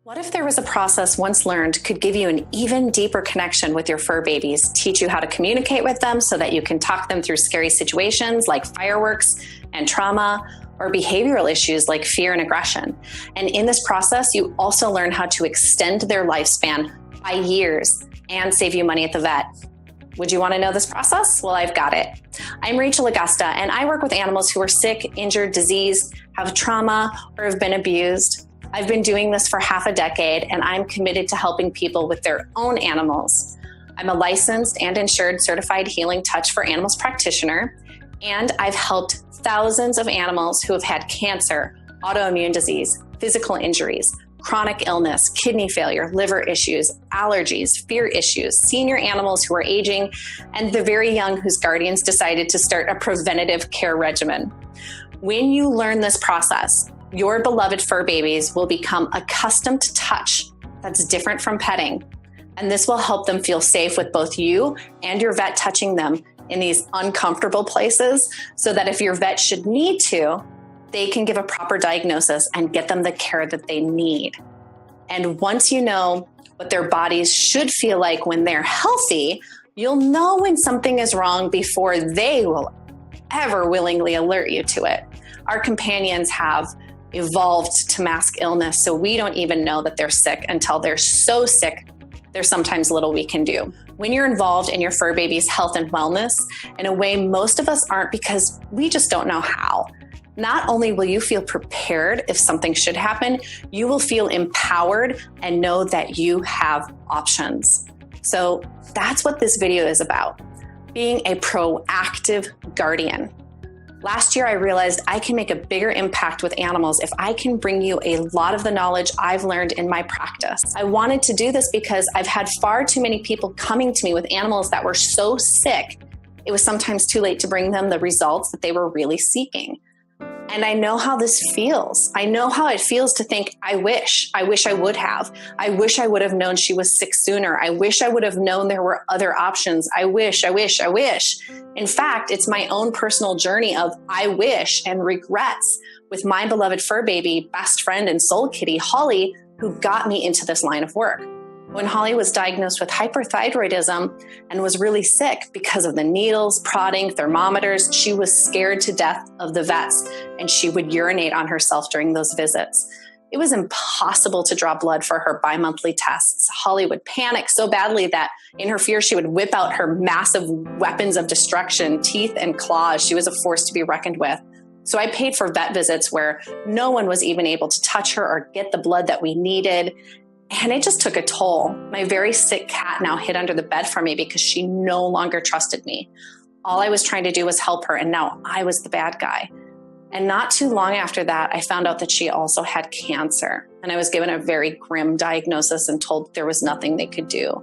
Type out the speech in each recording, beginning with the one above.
What if there was a process once learned could give you an even deeper connection with your fur babies, teach you how to communicate with them so that you can talk them through scary situations like fireworks and trauma, or behavioral issues like fear and aggression? And in this process, you also learn how to extend their lifespan by years and save you money at the vet. Would you want to know this process? Well, I've got it. I'm Rachel Augusta, and I work with animals who are sick, injured, diseased, have trauma, or have been abused. I've been doing this for half a decade, and I'm committed to helping people with their own animals. I'm a licensed and insured certified healing touch for animals practitioner, and I've helped thousands of animals who have had cancer, autoimmune disease, physical injuries, chronic illness, kidney failure, liver issues, allergies, fear issues, senior animals who are aging, and the very young whose guardians decided to start a preventative care regimen. When you learn this process, your beloved fur babies will become accustomed to touch that's different from petting. And this will help them feel safe with both you and your vet touching them in these uncomfortable places, so that if your vet should need to, they can give a proper diagnosis and get them the care that they need. And once you know what their bodies should feel like when they're healthy, you'll know when something is wrong before they will ever willingly alert you to it. Our companions have evolved to mask illness, so we don't even know that they're sick until they're so sick there's sometimes little we can do. When you're involved in your fur baby's health and wellness in a way most of us aren't, because we just don't know how, not only will you feel prepared if something should happen, you will feel empowered and know that you have options. So that's what this video is about, being a proactive guardian. Last year, I realized I can make a bigger impact with animals if I can bring you a lot of the knowledge I've learned in my practice. I wanted to do this because I've had far too many people coming to me with animals that were so sick, it was sometimes too late to bring them the results that they were really seeking. And I know how this feels. I know how it feels to think, I wish I would have. I wish I would have known she was sick sooner. I wish I would have known there were other options. I wish. In fact, it's my own personal journey of I wish and regrets with my beloved fur baby, best friend and soul kitty, Holly, who got me into this line of work. When Holly was diagnosed with hyperthyroidism and was really sick because of the needles, prodding, thermometers, she was scared to death of the vets, and she would urinate on herself during those visits. It was impossible to draw blood for her bi-monthly tests. Holly would panic so badly that in her fear, she would whip out her massive weapons of destruction, teeth and claws. She was a force to be reckoned with. So I paid for vet visits where no one was even able to touch her or get the blood that we needed. And it just took a toll. My very sick cat now hid under the bed for me because she no longer trusted me. All I was trying to do was help her, and now I was the bad guy. And not too long after that, I found out that she also had cancer. And I was given a very grim diagnosis and told there was nothing they could do.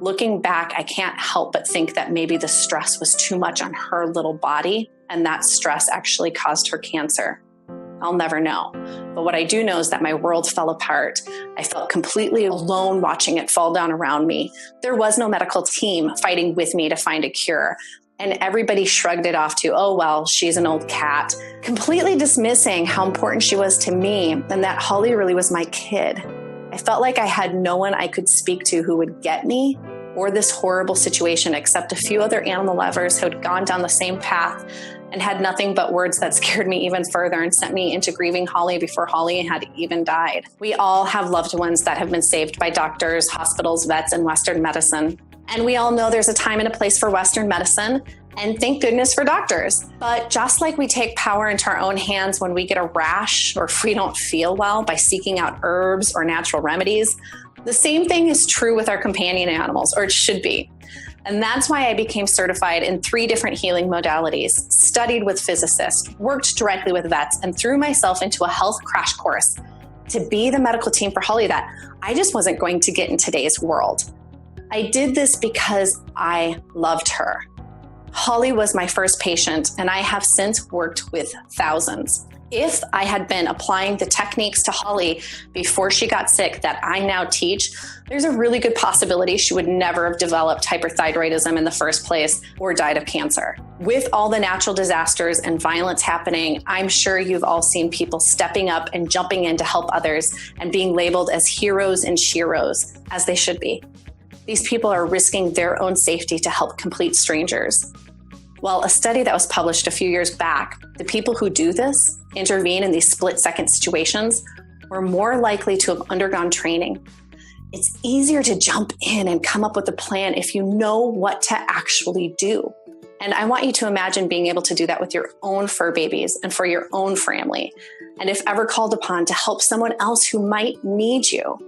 Looking back, I can't help but think that maybe the stress was too much on her little body, and that stress actually caused her cancer. I'll never know. But what I do know is that my world fell apart. I felt completely alone watching it fall down around me. There was no medical team fighting with me to find a cure. And everybody shrugged it off to, oh, well, she's an old cat, completely dismissing how important she was to me and that Holly really was my kid. I felt like I had no one I could speak to who would get me or this horrible situation except a few other animal lovers who had gone down the same path and had nothing but words that scared me even further and sent me into grieving Holly before Holly had even died. We all have loved ones that have been saved by doctors, hospitals, vets, and Western medicine. And we all know there's a time and a place for Western medicine, and thank goodness for doctors. But just like we take power into our own hands when we get a rash or if we don't feel well by seeking out herbs or natural remedies, the same thing is true with our companion animals, or it should be. And that's why I became certified in 3 different healing modalities, studied with physicists, worked directly with vets, and threw myself into a health crash course to be the medical team for Holly that I just wasn't going to get in today's world. I did this because I loved her. Holly was my first patient, and I have since worked with thousands. If I had been applying the techniques to Holly before she got sick that I now teach, there's a really good possibility she would never have developed hyperthyroidism in the first place or died of cancer. With all the natural disasters and violence happening, I'm sure you've all seen people stepping up and jumping in to help others and being labeled as heroes and sheroes, as they should be. These people are risking their own safety to help complete strangers. Well, a study that was published a few years back, the people who do this, intervene in these split-second situations, were more likely to have undergone training. It's easier to jump in and come up with a plan if you know what to actually do. And I want you to imagine being able to do that with your own fur babies and for your own family, and if ever called upon, to help someone else who might need you.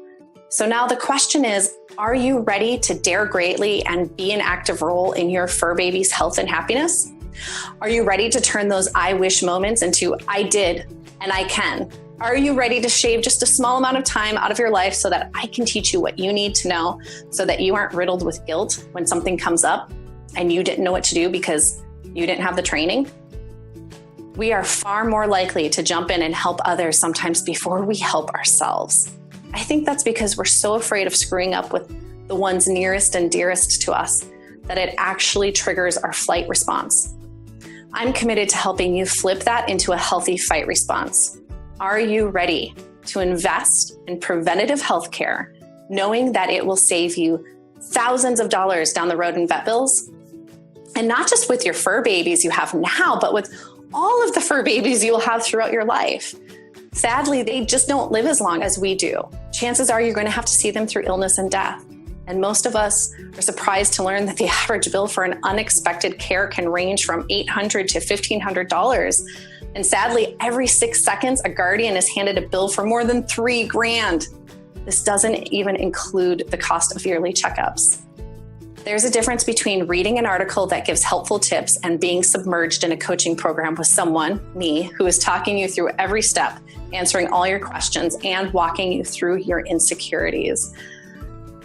So now the question is, are you ready to dare greatly and be an active role in your fur baby's health and happiness? Are you ready to turn those I wish moments into I did and I can? Are you ready to shave just a small amount of time out of your life so that I can teach you what you need to know so that you aren't riddled with guilt when something comes up and you didn't know what to do because you didn't have the training? We are far more likely to jump in and help others sometimes before we help ourselves. I think that's because we're so afraid of screwing up with the ones nearest and dearest to us that it actually triggers our flight response. I'm committed to helping you flip that into a healthy fight response. Are you ready to invest in preventative health care, knowing that it will save you thousands of dollars down the road in vet bills? And not just with your fur babies you have now, but with all of the fur babies you'll have throughout your life. Sadly, they just don't live as long as we do. Chances are you're going to have to see them through illness and death. And most of us are surprised to learn that the average bill for an unexpected care can range from $800 to $1,500. And sadly, every 6 seconds, a guardian is handed a bill for more than $3,000. This doesn't even include the cost of yearly checkups. There's a difference between reading an article that gives helpful tips and being submerged in a coaching program with someone, me, who is talking you through every step, answering all your questions, and walking you through your insecurities.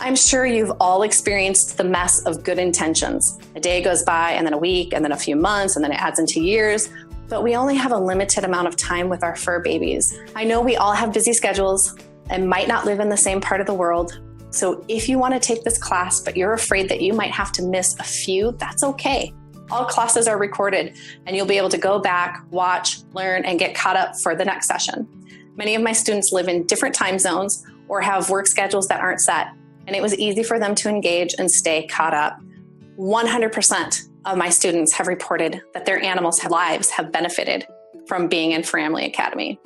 I'm sure you've all experienced the mess of good intentions. A day goes by, and then a week, and then a few months, and then it adds into years. But we only have a limited amount of time with our fur babies. I know we all have busy schedules and might not live in the same part of the world. So if you want to take this class, but you're afraid that you might have to miss a few, that's okay. All classes are recorded, and you'll be able to go back, watch, learn, and get caught up for the next session. Many of my students live in different time zones or have work schedules that aren't set, and it was easy for them to engage and stay caught up. 100% of my students have reported that their animals' lives have benefited from being in Family Academy.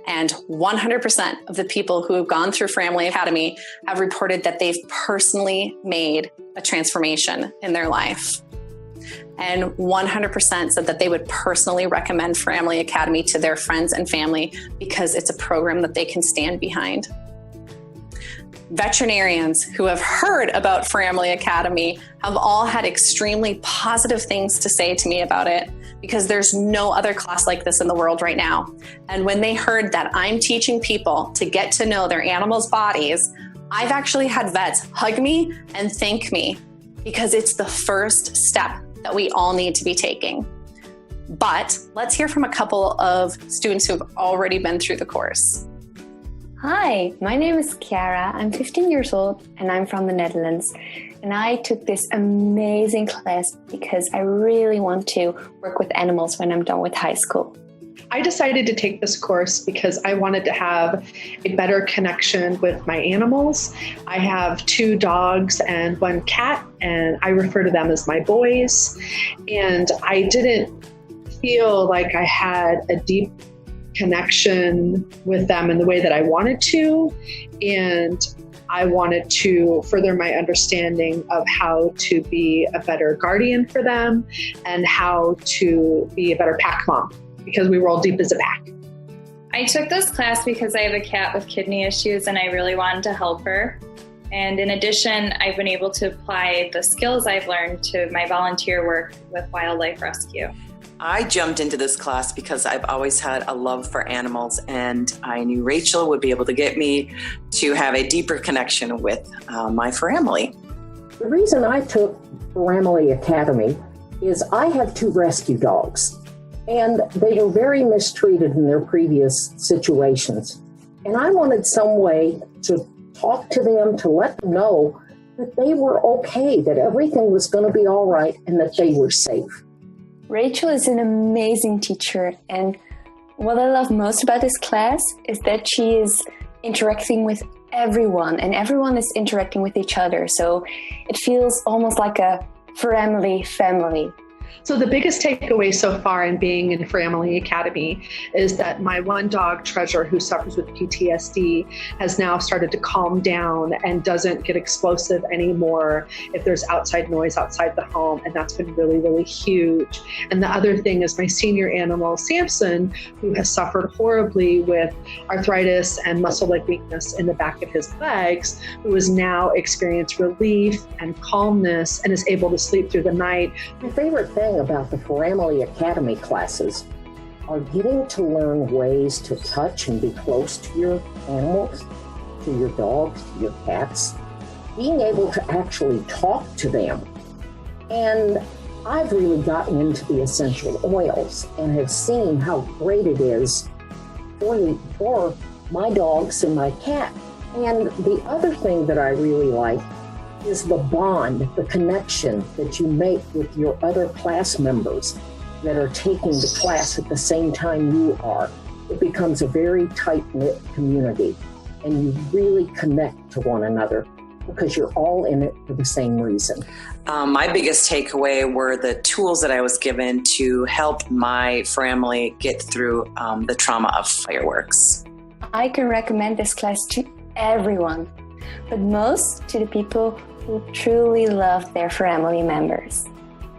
And 100% of the people who have gone through Family Academy have reported that they've personally made a transformation in their life. And 100% said that they would personally recommend Family Academy to their friends and family because it's a program that they can stand behind. Veterinarians who have heard about Family Academy have all had extremely positive things to say to me about it because there's no other class like this in the world right now. And when they heard that I'm teaching people to get to know their animals' bodies, I've actually had vets hug me and thank me because it's the first step that we all need to be taking. But let's hear from a couple of students who have already been through the course. Hi, my name is Chiara. I'm 15 years old and I'm from the Netherlands. And I took this amazing class because I really want to work with animals when I'm done with high school. I decided to take this course because I wanted to have a better connection with my animals. I have 2 dogs and 1 cat, and I refer to them as my boys. And I didn't feel like I had a deep connection with them in the way that I wanted to. And I wanted to further my understanding of how to be a better guardian for them and how to be a better pack mom, because we roll deep as a pack. I took this class because I have a cat with kidney issues and I really wanted to help her. And in addition, I've been able to apply the skills I've learned to my volunteer work with wildlife rescue. I jumped into this class because I've always had a love for animals, and I knew Rachel would be able to get me to have a deeper connection with my family. The reason I took Family Academy is I have 2 rescue dogs, and they were very mistreated in their previous situations. And I wanted some way to talk to them, to let them know that they were okay, that everything was going to be all right, and that they were safe. Rachel is an amazing teacher, and what I love most about this class is that she is interacting with everyone, and everyone is interacting with each other. So it feels almost like a family. So the biggest takeaway so far in being in Family Academy is that my one dog, Treasure, who suffers with PTSD, has now started to calm down and doesn't get explosive anymore if there's outside noise outside the home. And that's been really, really huge. And the other thing is my senior animal, Samson, who has suffered horribly with arthritis and muscle leg weakness in the back of his legs, who has now experienced relief and calmness and is able to sleep through the night. My favorite thing about the Family Academy classes are getting to learn ways to touch and be close to your animals, to your dogs, to your cats, being able to actually talk to them. And I've really gotten into the essential oils and have seen how great it is for my dogs and my cat. And the other thing that I really like is the bond, the connection that you make with your other class members that are taking the class at the same time you are. It becomes a very tight-knit community, and you really connect to one another because you're all in it for the same reason. My biggest takeaway were the tools that I was given to help my family get through the trauma of fireworks. I can recommend this class to everyone, but most to the people who truly love their family members.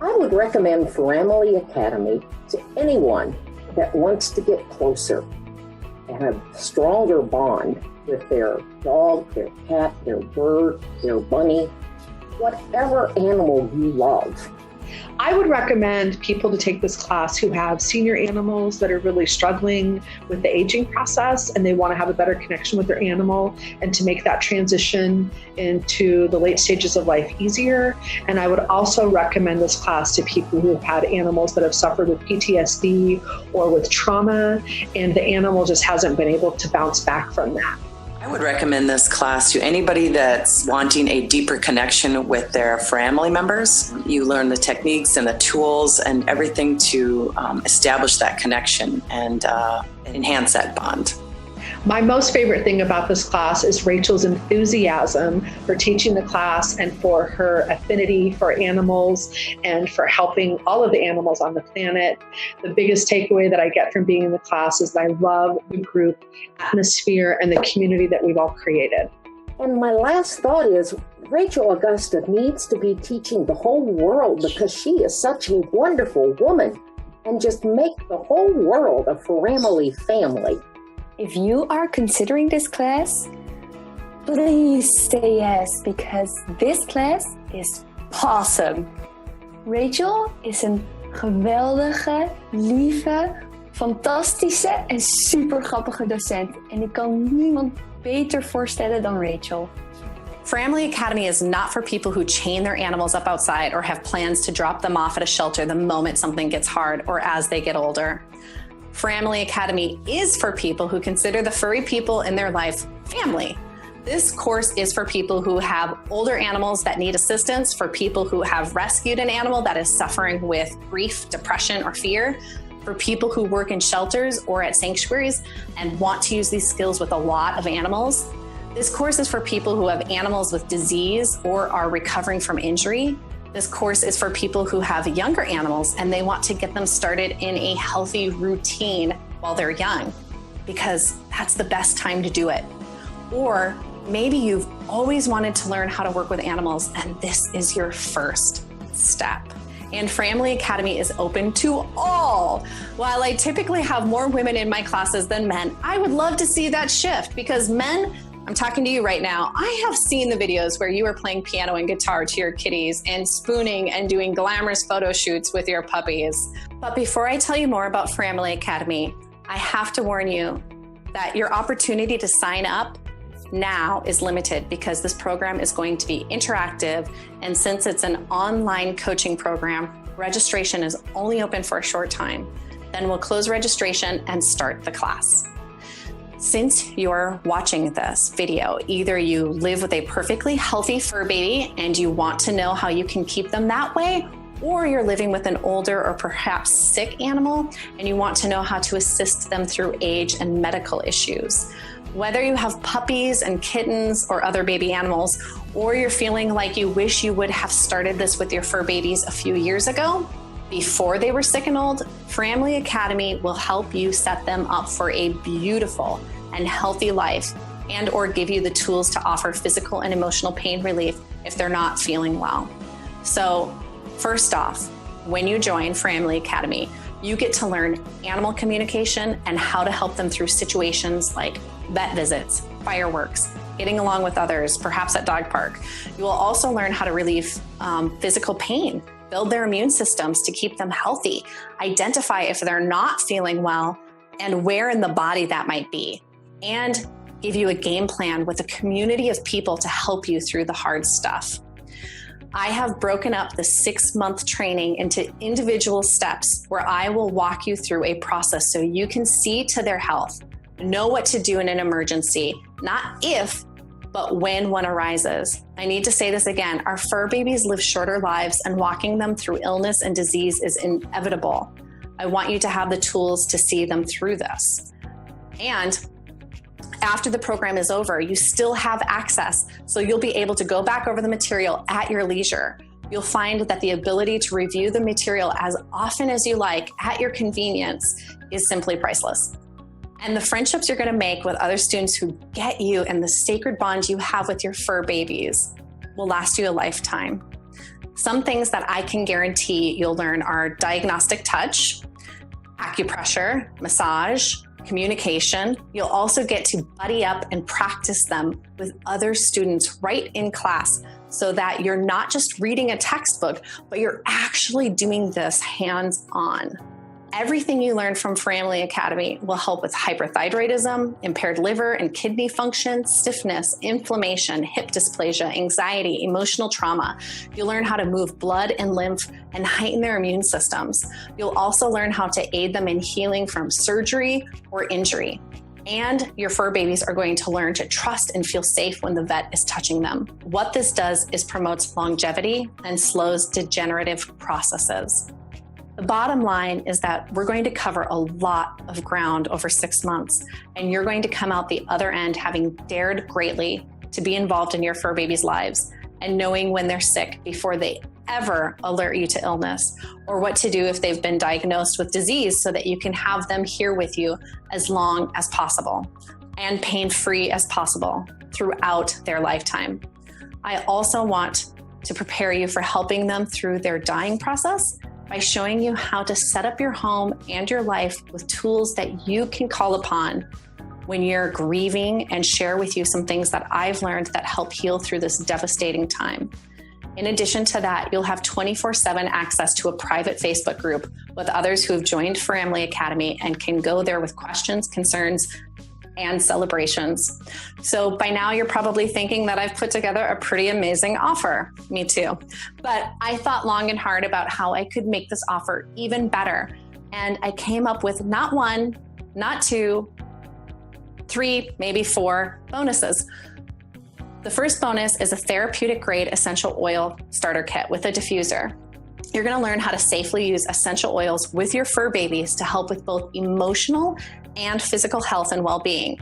I would recommend Family Academy to anyone that wants to get closer and have a stronger bond with their dog, their cat, their bird, their bunny, whatever animal you love. I would recommend people to take this class who have senior animals that are really struggling with the aging process and they want to have a better connection with their animal and to make that transition into the late stages of life easier. And I would also recommend this class to people who have had animals that have suffered with PTSD or with trauma, and the animal just hasn't been able to bounce back from that. I would recommend this class to anybody that's wanting a deeper connection with their family members. You learn the techniques and the tools and everything to establish that connection and enhance that bond. My most favorite thing about this class is Rachel's enthusiasm for teaching the class and for her affinity for animals and for helping all of the animals on the planet. The biggest takeaway that I get from being in the class is that I love the group atmosphere and the community that we've all created. And my last thought is Rachel Augusta needs to be teaching the whole world because she is such a wonderful woman, and just make the whole world a family. If you are considering this class, please say yes, because this class is awesome. Rachel is een geweldige, lieve, fantastische en super grappige docent. En ik kan niemand beter voorstellen dan Rachel. Family Academy is not for people who chain their animals up outside or have plans to drop them off at a shelter the moment something gets hard or as they get older. Family Academy is for people who consider the furry people in their life family. This course is for people who have older animals that need assistance, for people who have rescued an animal that is suffering with grief, depression, or fear, for people who work in shelters or at sanctuaries and want to use these skills with a lot of animals. This course is for people who have animals with disease or are recovering from injury. This course is for people who have younger animals and they want to get them started in a healthy routine while they're young, because that's the best time to do it. Or maybe you've always wanted to learn how to work with animals and this is your first step. And Family Academy is open to all. While I typically have more women in my classes than men, I would love to see that shift, because men, I'm talking to you right now, I have seen the videos where you are playing piano and guitar to your kitties and spooning and doing glamorous photo shoots with your puppies. But before I tell you more about Family Academy, I have to warn you that your opportunity to sign up now is limited because this program is going to be interactive. And since it's an online coaching program, registration is only open for a short time. Then we'll close registration and start the class. Since you're watching this video, either you live with a perfectly healthy fur baby and you want to know how you can keep them that way, or you're living with an older or perhaps sick animal and you want to know how to assist them through age and medical issues. Whether you have puppies and kittens or other baby animals, or you're feeling like you wish you would have started this with your fur babies a few years ago, before they were sick and old, Family Academy will help you set them up for a beautiful and healthy life, and or give you the tools to offer physical and emotional pain relief if they're not feeling well. So first off, when you join Family Academy, you get to learn animal communication and how to help them through situations like vet visits, fireworks, getting along with others, perhaps at dog park. You will also learn how to relieve physical pain, build their immune systems to keep them healthy, identify if they're not feeling well and where in the body that might be, and give you a game plan with a community of people to help you through the hard stuff. I have broken up the 6-month training into individual steps where I will walk you through a process so you can see to their health, know what to do in an emergency, not if, but when one arises. I need to say this again, our fur babies live shorter lives and walking them through illness and disease is inevitable. I want you to have the tools to see them through this. And after the program is over, you still have access, so you'll be able to go back over the material at your leisure. You'll find that the ability to review the material as often as you like at your convenience is simply priceless. And the friendships you're going to make with other students who get you and the sacred bond you have with your fur babies will last you a lifetime. Some things that I can guarantee you'll learn are diagnostic touch, acupressure, massage, communication. You'll also get to buddy up and practice them with other students right in class so that you're not just reading a textbook, but you're actually doing this hands-on. Everything you learn from Family Academy will help with hyperthyroidism, impaired liver and kidney function, stiffness, inflammation, hip dysplasia, anxiety, emotional trauma. You'll learn how to move blood and lymph and heighten their immune systems. You'll also learn how to aid them in healing from surgery or injury. And your fur babies are going to learn to trust and feel safe when the vet is touching them. What this does is promotes longevity and slows degenerative processes. The bottom line is that we're going to cover a lot of ground over 6 months, and you're going to come out the other end having dared greatly to be involved in your fur babies' lives and knowing when they're sick before they ever alert you to illness, or what to do if they've been diagnosed with disease so that you can have them here with you as long as possible and pain-free as possible throughout their lifetime. I also want to prepare you for helping them through their dying process by showing you how to set up your home and your life with tools that you can call upon when you're grieving, and share with you some things that I've learned that help heal through this devastating time. In addition to that, you'll have 24/7 access to a private Facebook group with others who have joined Family Academy and can go there with questions, concerns, and celebrations. So by now you're probably thinking that I've put together a pretty amazing offer. Me too. But I thought long and hard about how I could make this offer even better. And I came up with not 1, not 2, 3, maybe 4 bonuses. The first bonus is a therapeutic grade essential oil starter kit with a diffuser. You're going to learn how to safely use essential oils with your fur babies to help with both emotional and physical health and well-being.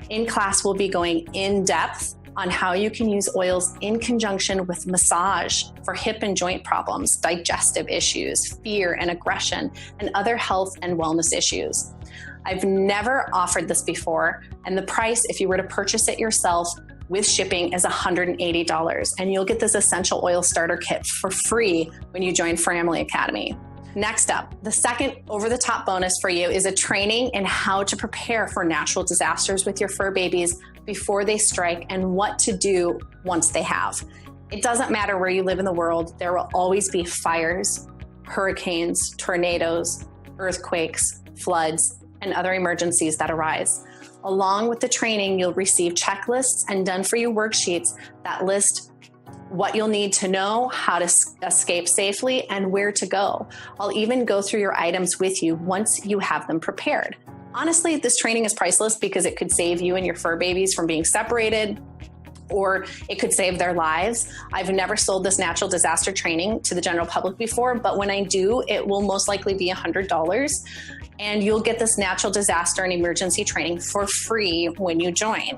In class, we'll be going in depth on how you can use oils in conjunction with massage for hip and joint problems, digestive issues, fear and aggression, and other health and wellness issues. I've never offered this before, and the price, if you were to purchase it yourself with shipping, is $180, and you'll get this essential oil starter kit for free when you join Family Academy. Next up, the second over-the-top bonus for you is a training in how to prepare for natural disasters with your fur babies before they strike and what to do once they have. It doesn't matter where you live in the world, there will always be fires, hurricanes, tornadoes, earthquakes, floods, and other emergencies that arise. Along with the training, you'll receive checklists and done for you worksheets that list what you'll need to know, how to escape safely, and where to go. I'll even go through your items with you once you have them prepared. Honestly, this training is priceless because it could save you and your fur babies from being separated, or it could save their lives. I've never sold this natural disaster training to the general public before, but when I do, it will most likely be $100. And you'll get this natural disaster and emergency training for free when you join.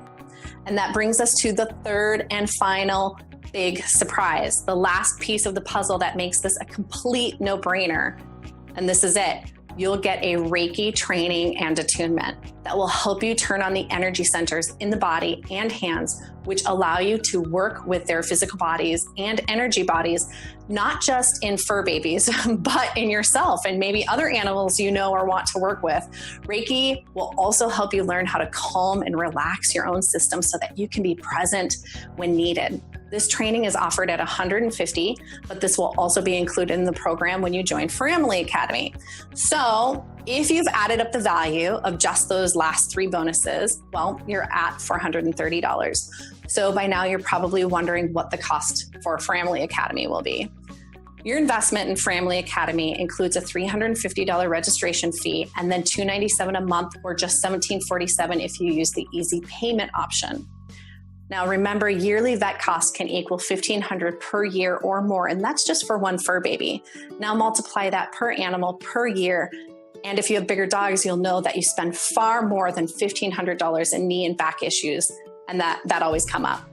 And that brings us to the third and final big surprise, the last piece of the puzzle that makes this a complete no-brainer. And this is it. You'll get a Reiki training and attunement that will help you turn on the energy centers in the body and hands, which allow you to work with their physical bodies and energy bodies, not just in fur babies, but in yourself and maybe other animals you know or want to work with. Reiki will also help you learn how to calm and relax your own system so that you can be present when needed. This training is offered at $150, but this will also be included in the program when you join Family Academy. So if you've added up the value of just those last three bonuses, well, you're at $430. So by now you're probably wondering what the cost for Family Academy will be. Your investment in Family Academy includes a $350 registration fee and then $297 a month, or just $1747 if you use the easy payment option. Now remember, yearly vet costs can equal $1,500 per year or more, and that's just for one fur baby. Now multiply that per animal per year, and if you have bigger dogs, you'll know that you spend far more than $1,500 in knee and back issues, and that always come up.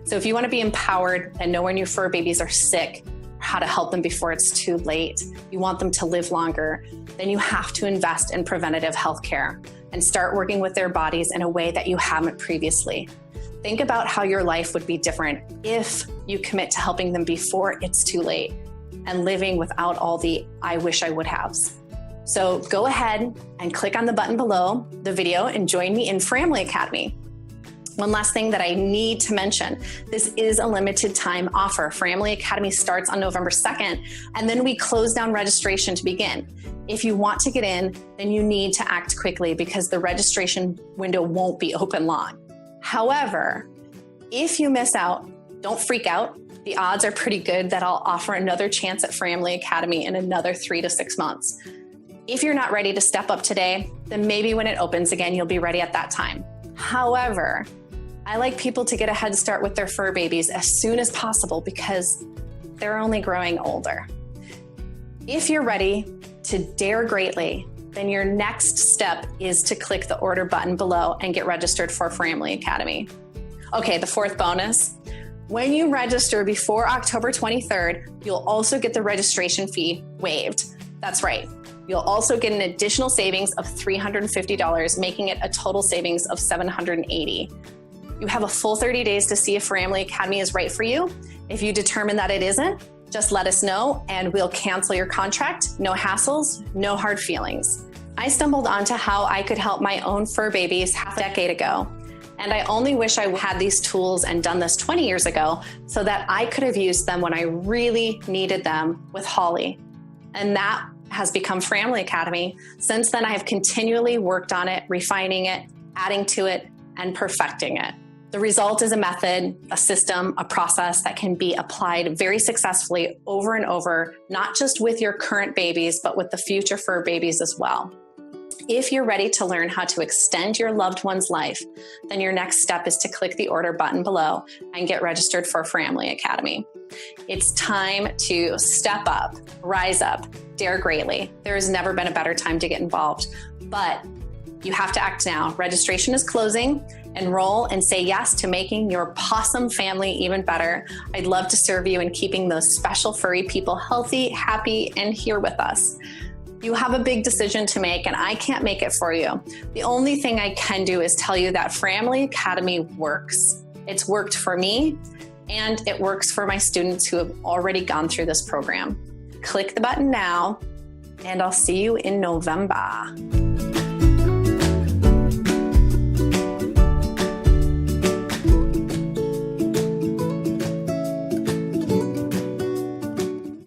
So if you want to be empowered and know when your fur babies are sick, how to help them before it's too late, you want them to live longer, then you have to invest in preventative health care and start working with their bodies in a way that you haven't previously. Think about how your life would be different if you commit to helping them before it's too late and living without all the I wish I would haves. So go ahead and click on the button below the video and join me in Family Academy. One last thing that I need to mention, this is a limited time offer. Family Academy starts on November 2nd, and then we close down registration to begin. If you want to get in, then you need to act quickly because the registration window won't be open long. However, if you miss out, don't freak out. The odds are pretty good that I'll offer another chance at Family Academy in another 3 to 6 months. If you're not ready to step up today, then maybe when it opens again, you'll be ready at that time. However, I like people to get a head start with their fur babies as soon as possible because they're only growing older. If you're ready to dare greatly, then your next step is to click the order button below and get registered for Family Academy. Okay, the fourth bonus. When you register before October 23rd, you'll also get the registration fee waived. That's right. You'll also get an additional savings of $350, making it a total savings of $780. You have a full 30 days to see if Family Academy is right for you. If you determine that it isn't, just let us know and we'll cancel your contract. No hassles, no hard feelings. I stumbled onto how I could help my own fur babies half a decade ago. And I only wish I had these tools and done this 20 years ago so that I could have used them when I really needed them with Holly. And that has become Family Academy. Since then, I have continually worked on it, refining it, adding to it, and perfecting it. The result is a method, a system, a process that can be applied very successfully over and over, not just with your current babies, but with the future fur babies as well. If you're ready to learn how to extend your loved one's life, then your next step is to click the order button below and get registered for Family Academy. It's time to step up, rise up, dare greatly. There has never been a better time to get involved, but you have to act now. Registration is closing. Enroll and say yes to making your possum family even better. I'd love to serve you in keeping those special furry people healthy, happy, and here with us. You have a big decision to make, and I can't make it for you. The only thing I can do is tell you that Family Academy works. It's worked for me, and it works for my students who have already gone through this program. Click the button now, and I'll see you in November.